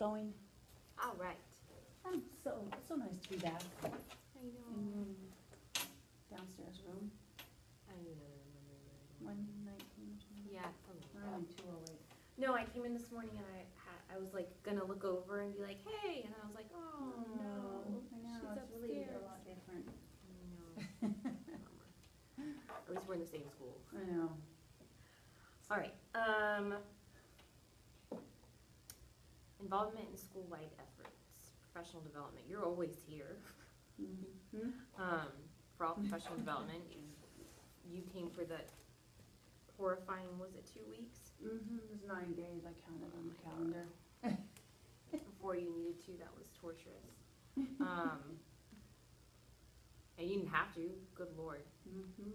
going. All right. It's so nice to be back I know. in downstairs room, I don't even remember. 119 or something. Yeah. We're only 208. No, I came in this morning and I was like gonna look over and be like, hey, and then I was like, oh no, I know, she's it's really upstairs. a lot different. I know. At least we're in the same school. I know. All right. Involvement in school-wide efforts, professional development. You're always here. Mm-hmm. For all professional development, you came for the horrifying, was it 2 weeks? Mm-hmm. It was 9 days, I counted on the my calendar. Before you needed to, that was torturous. And you didn't have to, good Lord. Mm-hmm.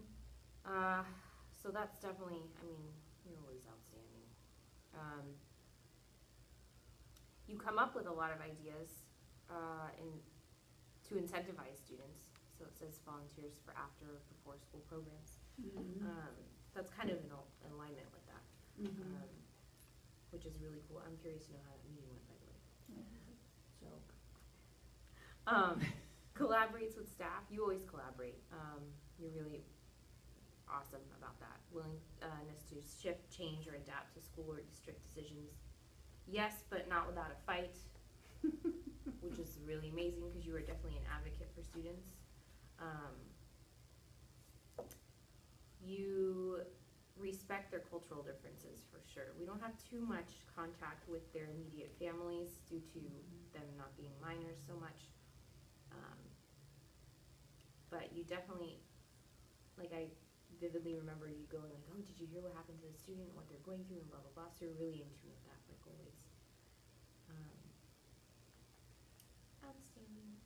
So that's definitely, I mean, you're always outstanding. You come up with a lot of ideas to incentivize students. So it says volunteers for after or before school programs. Mm-hmm. That's kind of in alignment with that, Mm-hmm. which is really cool. I'm curious to know how that meeting went, by the way. Joke. Collaborates with staff. You always collaborate. You're really awesome about that. Willingness to shift, change, or adapt to school or district decisions. Yes, but not without a fight, which is really amazing because you are definitely an advocate for students. You respect their cultural differences for sure. We don't have too much contact with their immediate families due to them not being minors so much. But you definitely, like I vividly remember you going like, oh, did you hear what happened to the student, what they're going through, and blah, blah, blah. So you're really in tune with that, like always. Outstanding.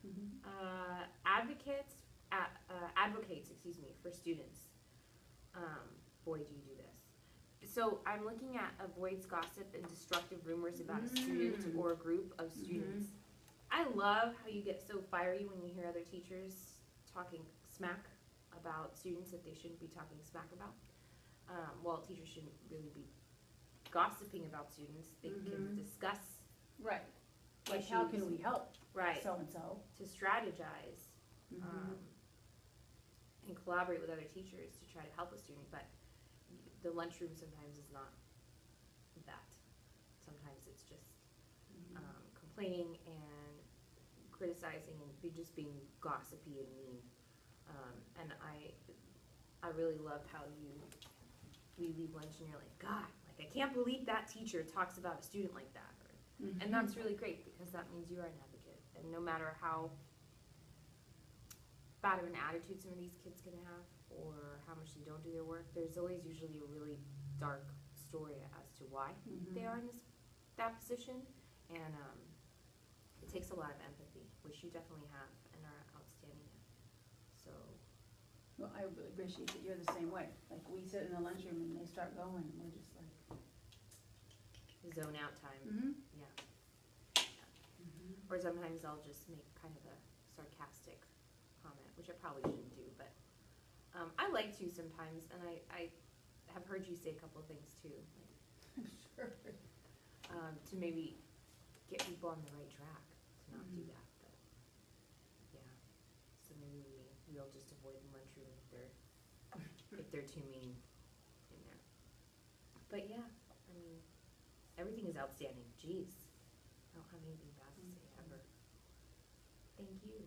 Mm-hmm. Advocates, for students. Boy, do you do this. So I'm looking at avoids gossip and destructive rumors about a student or a group of students. I love how you get so fiery when you hear other teachers talking smack about students that they shouldn't be talking smack about. Well, teachers shouldn't really be gossiping about students. They can discuss Right. Like, how can we help right so-and-so? to strategize and collaborate with other teachers to try to help a student. But the lunchroom sometimes is not that. Sometimes it's just complaining and criticizing and just being gossipy and mean. And I really love how we leave lunch and you're like, God, like I can't believe that teacher talks about a student like that. And that's really great because that means you are an advocate. And no matter how bad of an attitude some of these kids can have or how much they don't do their work, there's always usually a really dark story as to why they are in that position. And it takes a lot of empathy, which you definitely have and are outstanding at. So. Well, I really appreciate that you're the same way. Like, we sit in the lunchroom and they start going and we're just like... Zone out time. Yeah. Or sometimes I'll just make kind of a sarcastic comment, which I probably shouldn't do, but I like to sometimes, and I have heard you say a couple of things too, like, I'm sure. to maybe get people on the right track to not do that. But yeah, so maybe we'll just avoid the lunchroom if they're too mean in there. But yeah, I mean, everything is outstanding. Jeez, I don't have anything bad to say ever. Thank you.